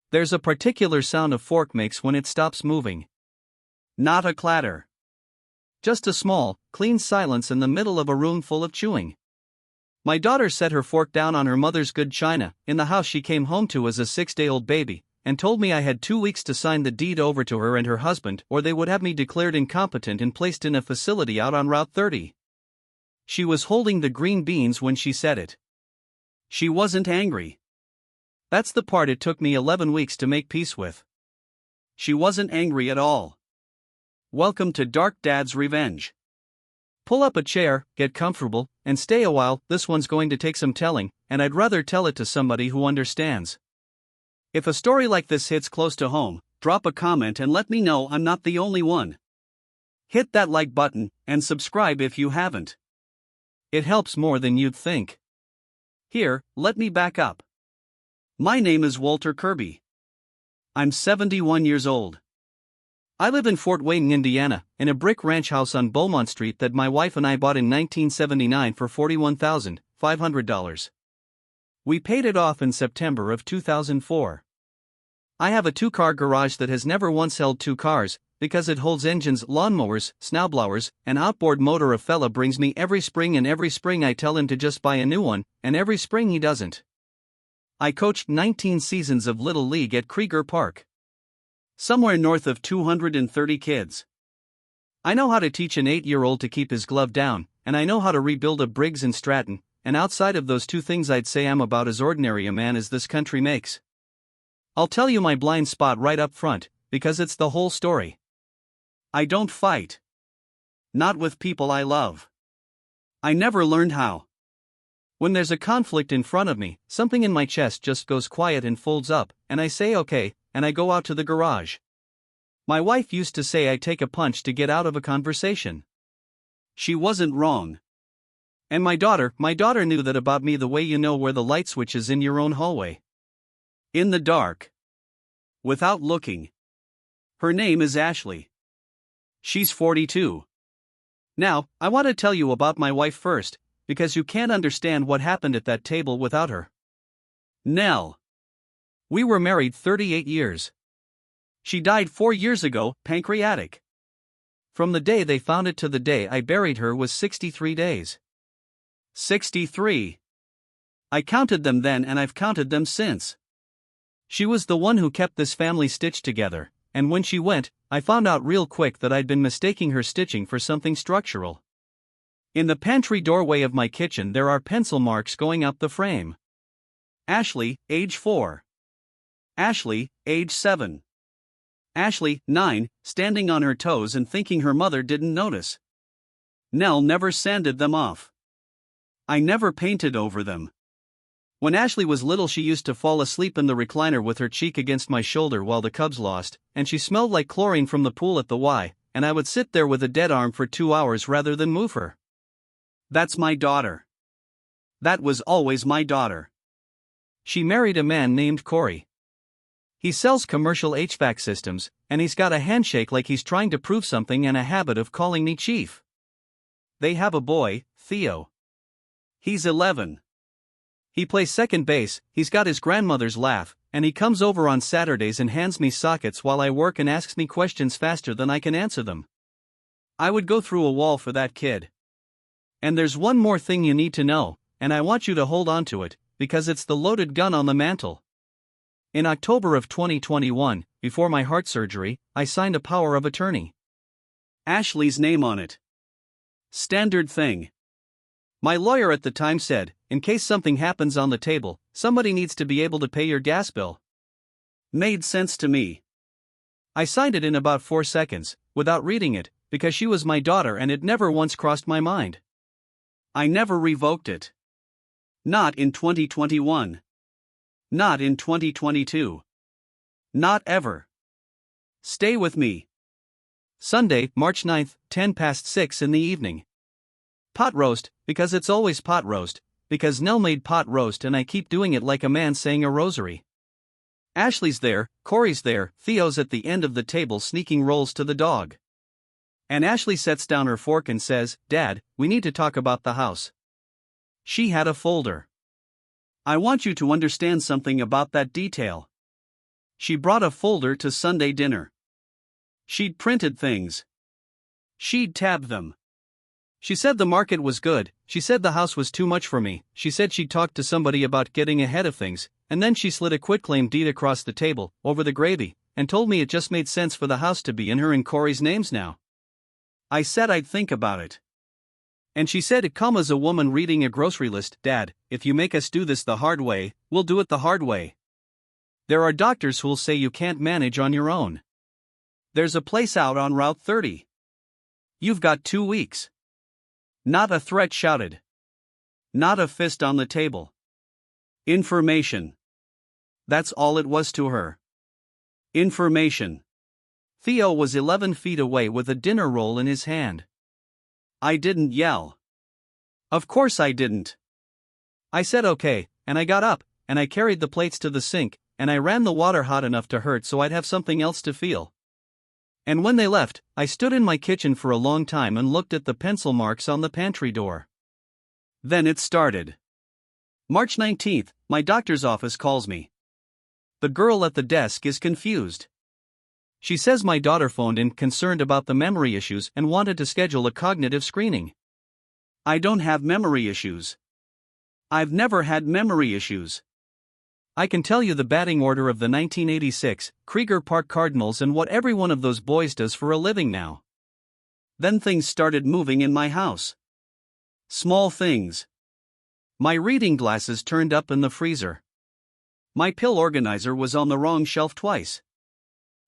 There's a particular sound a fork makes when it stops moving. Not a clatter. Just a small, clean silence in the middle of a room full of chewing. My daughter set her fork down on her mother's good china, in the house she came home to as a 6-day-old baby, and told me I had 2 weeks to sign the deed over to her and her husband, or they would have me declared incompetent and placed in a facility out on Route 30. She was holding the green beans when she said it. She wasn't angry. That's the part it took me 11 weeks to make peace with. She wasn't angry at all. Welcome to Dark Dad's Revenge. Pull up a chair, get comfortable, and stay a while. This one's going to take some telling, and I'd rather tell it to somebody who understands. If a story like this hits close to home, drop a comment and let me know I'm not the only one. Hit that like button, and subscribe if you haven't. It helps more than you'd think. Here, let me back up. My name is Walter Kirby. I'm 71 years old. I live in Fort Wayne, Indiana, in a brick ranch house on Beaumont Street that my wife and I bought in 1979 for $41,500. We paid it off in September of 2004. I have a 2-car garage that has never once held 2 cars, because it holds engines, lawnmowers, snowblowers, and outboard motor. A fella brings me every spring, and every spring I tell him to just buy a new one, and every spring he doesn't. I coached 19 seasons of Little League at Krieger Park. Somewhere north of 230 kids. I know how to teach an 8-year-old to keep his glove down, and I know how to rebuild a Briggs & Stratton, and outside of those 2 things I'd say I'm about as ordinary a man as this country makes. I'll tell you my blind spot right up front, because it's the whole story. I don't fight. Not with people I love. I never learned how. When there's a conflict in front of me, something in my chest just goes quiet and folds up, and I say okay, and I go out to the garage. My wife used to say I take a punch to get out of a conversation. She wasn't wrong. And my daughter knew that about me the way you know where the light switch is in your own hallway. In the dark. Without looking. Her name is Ashley. She's 42. Now, I want to tell you about my wife first, because you can't understand what happened at that table without her. Nell. We were married 38 years. She died 4 years ago, pancreatic. From the day they found it to the day I buried her was 63 days. 63. I counted them then and I've counted them since. She was the one who kept this family stitched together, and when she went, I found out real quick that I'd been mistaking her stitching for something structural. In the pantry doorway of my kitchen there are pencil marks going up the frame. Ashley, age 4. Ashley, age 7. Ashley, 9, standing on her toes and thinking her mother didn't notice. Nell never sanded them off. I never painted over them. When Ashley was little she used to fall asleep in the recliner with her cheek against my shoulder while the Cubs lost, and she smelled like chlorine from the pool at the Y, and I would sit there with a dead arm for 2 hours rather than move her. That's my daughter. That was always my daughter. She married a man named Corey. He sells commercial HVAC systems, and he's got a handshake like he's trying to prove something and a habit of calling me chief. They have a boy, Theo. He's 11. He plays second base, he's got his grandmother's laugh, and he comes over on Saturdays and hands me sockets while I work and asks me questions faster than I can answer them. I would go through a wall for that kid. And there's one more thing you need to know, and I want you to hold on to it, because it's the loaded gun on the mantle. In October of 2021, before my heart surgery, I signed a power of attorney. Ashley's name on it. Standard thing. My lawyer at the time said, in case something happens on the table, somebody needs to be able to pay your gas bill. Made sense to me. I signed it in about 4 seconds, without reading it, because she was my daughter and it never once crossed my mind. I never revoked it. Not in 2021. Not in 2022. Not ever. Stay with me. Sunday, March 9th, 10 past 6 in the evening. Pot roast, because it's always pot roast, because Nell made pot roast and I keep doing it like a man saying a rosary. Ashley's there, Corey's there, Theo's at the end of the table sneaking rolls to the dog. And Ashley sets down her fork and says, "Dad, we need to talk about the house." She had a folder. I want you to understand something about that detail. She brought a folder to Sunday dinner. She'd printed things. She'd tabbed them. She said the market was good, she said the house was too much for me, she said she'd talked to somebody about getting ahead of things, and then she slid a quitclaim deed across the table, over the gravy, and told me it just made sense for the house to be in her and Corey's names now. I said I'd think about it. And she said, "Come as a woman reading a grocery list, Dad, if you make us do this the hard way, we'll do it the hard way. There are doctors who'll say you can't manage on your own. There's a place out on Route 30. You've got 2 weeks." Not a threat shouted. Not a fist on the table. Information. That's all it was to her. Information. Theo was 11 feet away with a dinner roll in his hand. I didn't yell. Of course I didn't. I said okay, and I got up, and I carried the plates to the sink, and I ran the water hot enough to hurt so I'd have something else to feel. And when they left, I stood in my kitchen for a long time and looked at the pencil marks on the pantry door. Then it started. March 19th, my doctor's office calls me. The girl at the desk is confused. She says my daughter phoned in concerned about the memory issues and wanted to schedule a cognitive screening. I don't have memory issues. I've never had memory issues. I can tell you the batting order of the 1986 Krieger Park Cardinals and what every one of those boys does for a living now. Then things started moving in my house. Small things. My reading glasses turned up in the freezer. My pill organizer was on the wrong shelf twice.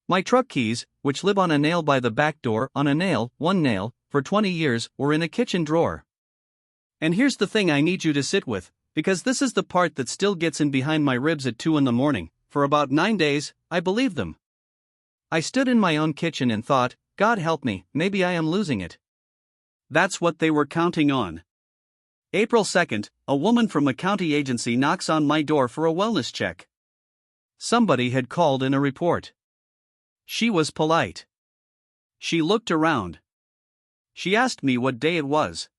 My truck keys, which live on a nail by the back door, on a nail, one nail, for 20 years, were in a kitchen drawer. And here's the thing I need you to sit with, because this is the part that still gets in behind my ribs at 2 a.m, for about 9 days, I believed them. I stood in my own kitchen and thought, God help me, maybe I am losing it. That's what they were counting on. April 2nd, a woman from a county agency knocks on my door for a wellness check. Somebody had called in a report. She was polite. She looked around. She asked me what day it was.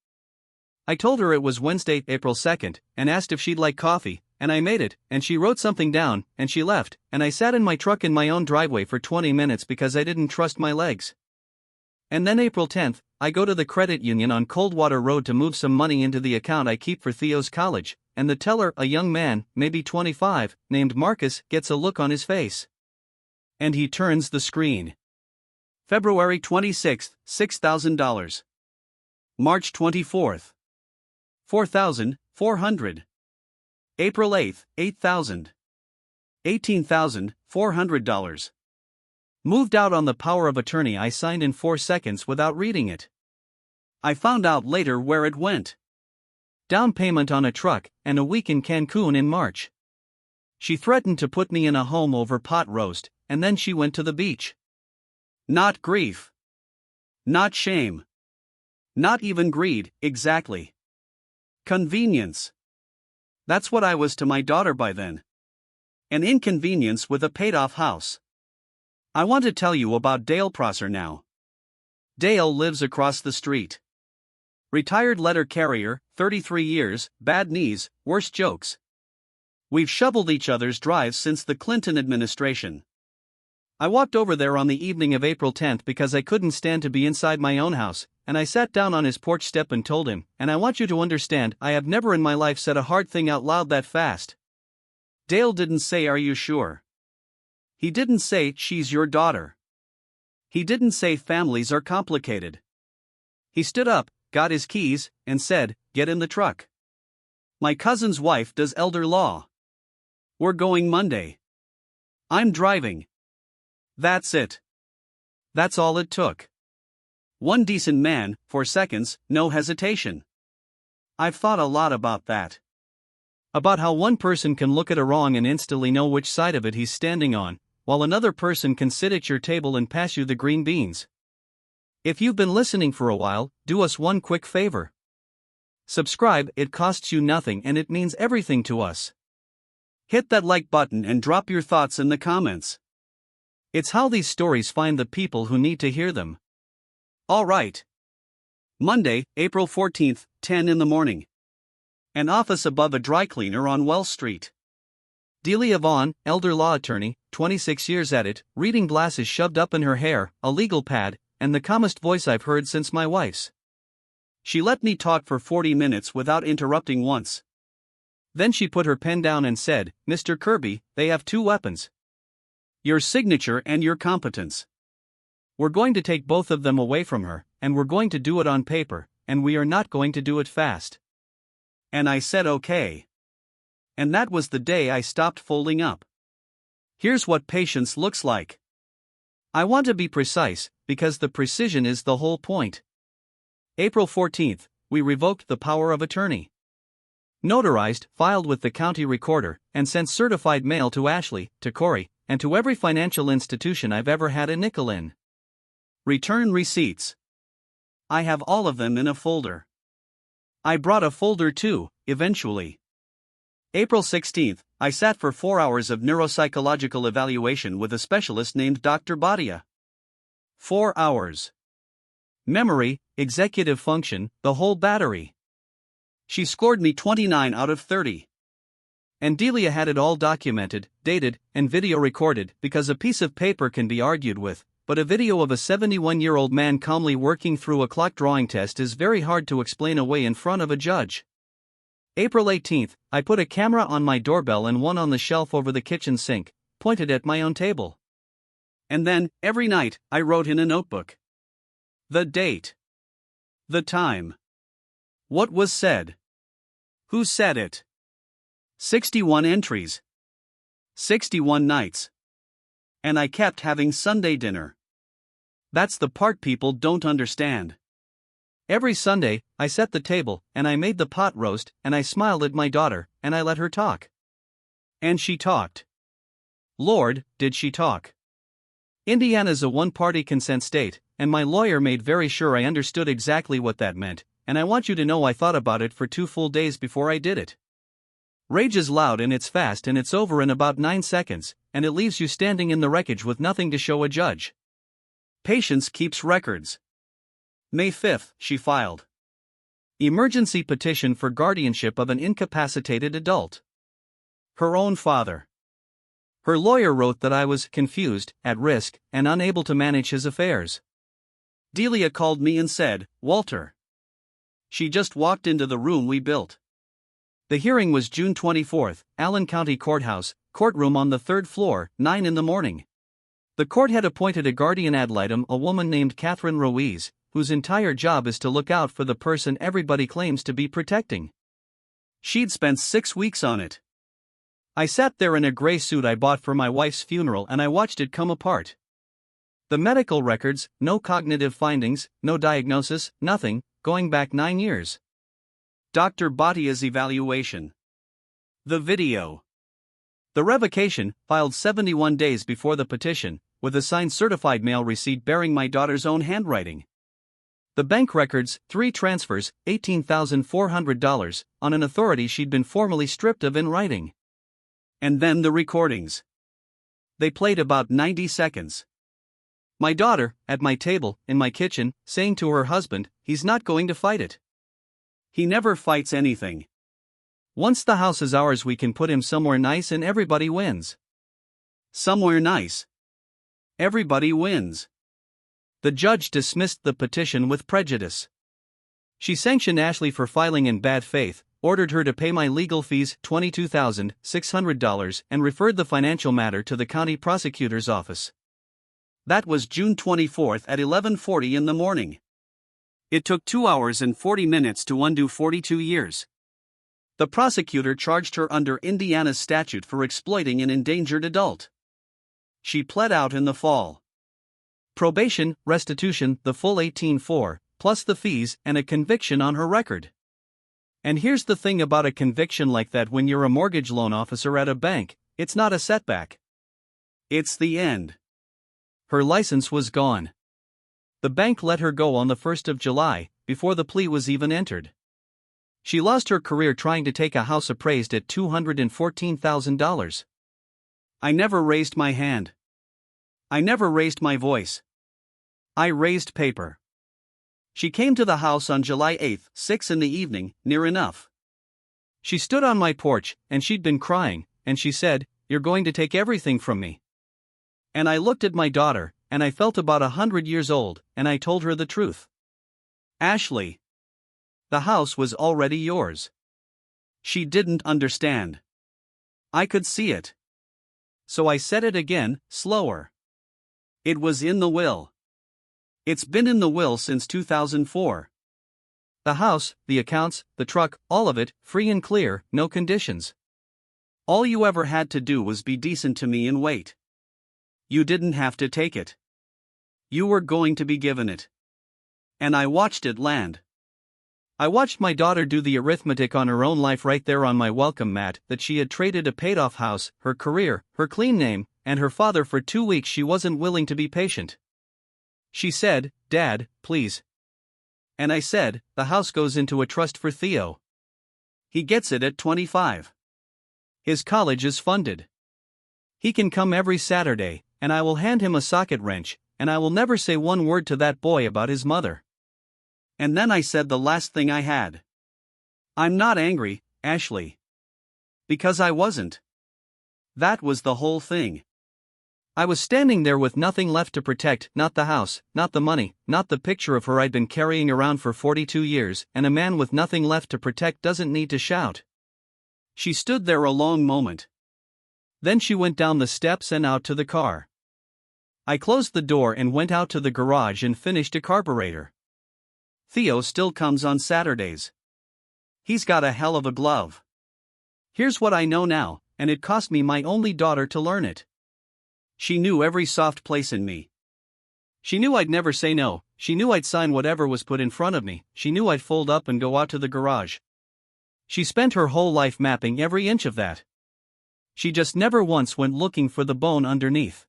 I told her it was Wednesday, April 2nd, and asked if she'd like coffee, and I made it, and she wrote something down, and she left, and I sat in my truck in my own driveway for 20 minutes because I didn't trust my legs. And then April 10th, I go to the credit union on Coldwater Road to move some money into the account I keep for Theo's college, and the teller, a young man, maybe 25, named Marcus, gets a look on his face. And he turns the screen. February 26th, $6,000. March 24th. $4,400. April 8th, $8,000. $18,400. Moved out on the power of attorney I signed in 4 seconds without reading it. I found out later where it went. Down payment on a truck, and a week in Cancun in March. She threatened to put me in a home over pot roast, and then she went to the beach. Not grief. Not shame. Not even greed, exactly. Convenience. That's what I was to my daughter by then. An inconvenience with a paid-off house. I want to tell you about Dale Prosser now. Dale lives across the street. Retired letter carrier, 33 years, bad knees, worse jokes. We've shoveled each other's drives since the Clinton administration. I walked over there on the evening of April 10th because I couldn't stand to be inside my own house, and I sat down on his porch step and told him, and I want you to understand, I have never in my life said a hard thing out loud that fast. Dale didn't say, "Are you sure?" He didn't say, "She's your daughter." He didn't say, "Families are complicated." He stood up, got his keys, and said, "Get in the truck. My cousin's wife does elder law. We're going Monday. I'm driving." That's it. That's all it took. One decent man, 4 seconds, no hesitation. I've thought a lot about that. About how one person can look at a wrong and instantly know which side of it he's standing on, while another person can sit at your table and pass you the green beans. If you've been listening for a while, do us one quick favor. Subscribe, it costs you nothing and it means everything to us. Hit that like button and drop your thoughts in the comments. It's how these stories find the people who need to hear them. All right. Monday, April 14th, 10 in the morning. An office above a dry cleaner on Wells Street. Delia Vaughn, elder law attorney, 26 years at it, reading glasses shoved up in her hair, a legal pad, and the calmest voice I've heard since my wife's. She let me talk for 40 minutes without interrupting once. Then she put her pen down and said, "Mr. Kirby, they have two weapons. Your signature and your competence. We're going to take both of them away from her, and we're going to do it on paper, and we are not going to do it fast." And I said okay. And that was the day I stopped folding up. Here's what patience looks like. I want to be precise, because the precision is the whole point. April 14th, we revoked the power of attorney. Notarized, filed with the county recorder, and sent certified mail to Ashley, to Corey, and to every financial institution I've ever had a nickel in. Return receipts. I have all of them in a folder. I brought a folder too, eventually. April 16th, I sat for 4 hours of neuropsychological evaluation with a specialist named Dr. Bhatia. 4 hours. Memory, executive function, the whole battery. She scored me 29 out of 30. And Delia had it all documented, dated, and video recorded, because a piece of paper can be argued with, but a video of a 71-year-old man calmly working through a clock drawing test is very hard to explain away in front of a judge. April 18th, I put a camera on my doorbell and one on the shelf over the kitchen sink, pointed at my own table. And then, every night, I wrote in a notebook. The date. The time. What was said. Who said it. 61 entries. 61 nights. And I kept having Sunday dinner. That's the part people don't understand. Every Sunday, I set the table, and I made the pot roast, and I smiled at my daughter, and I let her talk. And she talked. Lord, did she talk. Indiana's a one-party consent state, and my lawyer made very sure I understood exactly what that meant, and I want you to know I thought about it for 2 full days before I did it. Rage is loud and it's fast and it's over in about 9 seconds, and it leaves you standing in the wreckage with nothing to show a judge. Patience keeps records. May 5th, she filed. Emergency petition for guardianship of an incapacitated adult. Her own father. Her lawyer wrote that I was confused, at risk, and unable to manage his affairs. Delia called me and said, "Walter." She just walked into the room we built. The hearing was June 24th, Allen County Courthouse, courtroom on the 3rd floor, 9 in the morning. The court had appointed a guardian ad litem, a woman named Catherine Ruiz, whose entire job is to look out for the person everybody claims to be protecting. She'd spent 6 weeks on it. I sat there in a gray suit I bought for my wife's funeral and I watched it come apart. The medical records, no cognitive findings, no diagnosis, nothing, going back 9 years. Dr. Bhatia's evaluation. The video. The revocation, filed 71 days before the petition, with a signed certified mail receipt bearing my daughter's own handwriting. The bank records, 3 transfers, $18,400, on an authority she'd been formally stripped of in writing. And then the recordings. They played about 90 seconds. My daughter, at my table, in my kitchen, saying to her husband, "He's not going to fight it. He never fights anything. Once the house is ours, we can put him somewhere nice and everybody wins." Somewhere nice. Everybody wins. The judge dismissed the petition with prejudice. She sanctioned Ashley for filing in bad faith, ordered her to pay my legal fees, $22,600, and referred the financial matter to the county prosecutor's office. That was June 24th at 11:40 in the morning. It took 2 hours and 40 minutes to undo 42 years. The prosecutor charged her under Indiana's statute for exploiting an endangered adult. She pled out in the fall. Probation, restitution, the full 18,400, plus the fees, and a conviction on her record. And here's the thing about a conviction like that: when you're a mortgage loan officer at a bank, it's not a setback. It's the end. Her license was gone. The bank let her go on the 1st of July, before the plea was even entered. She lost her career trying to take a house appraised at $214,000. I never raised my hand. I never raised my voice. I raised paper. She came to the house on July 8th, 6 in the evening, near enough. She stood on my porch, and she'd been crying, and she said, "You're going to take everything from me. And I looked at my daughter, and I felt about 100 years old, and I told her the truth. Ashley, the house was already yours. She didn't understand. I could see it. So I said it again, slower. It was in the will. It's been in the will since 2004. The house, the accounts, the truck, all of it, free and clear, no conditions. All you ever had to do was be decent to me and wait. You didn't have to take it. You were going to be given it. And I watched it land. I watched my daughter do the arithmetic on her own life right there on my welcome mat, that she had traded a paid-off house, her career, her clean name, and her father for 2 weeks. She wasn't willing to be patient. She said, "Dad, please." And I said, "The house goes into a trust for Theo. He gets it at 25. His college is funded. He can come every Saturday, and I will hand him a socket wrench, and I will never say one word to that boy about his mother." And then I said the last thing I had. I'm not angry, Ashley. Because I wasn't. That was the whole thing. I was standing there with nothing left to protect, not the house, not the money, not the picture of her I'd been carrying around for 42 years, and a man with nothing left to protect doesn't need to shout. She stood there a long moment. Then she went down the steps and out to the car. I closed the door and went out to the garage and finished a carburetor. Theo still comes on Saturdays. He's got a hell of a glove. Here's what I know now, and it cost me my only daughter to learn it. She knew every soft place in me. She knew I'd never say no, she knew I'd sign whatever was put in front of me, she knew I'd fold up and go out to the garage. She spent her whole life mapping every inch of that. She just never once went looking for the bone underneath.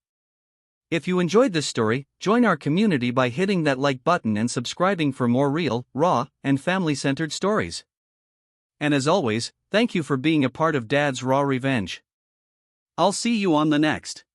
If you enjoyed this story, join our community by hitting that like button and subscribing for more real, raw, and family-centered stories. And as always, thank you for being a part of Dad's Raw Revenge. I'll see you on the next.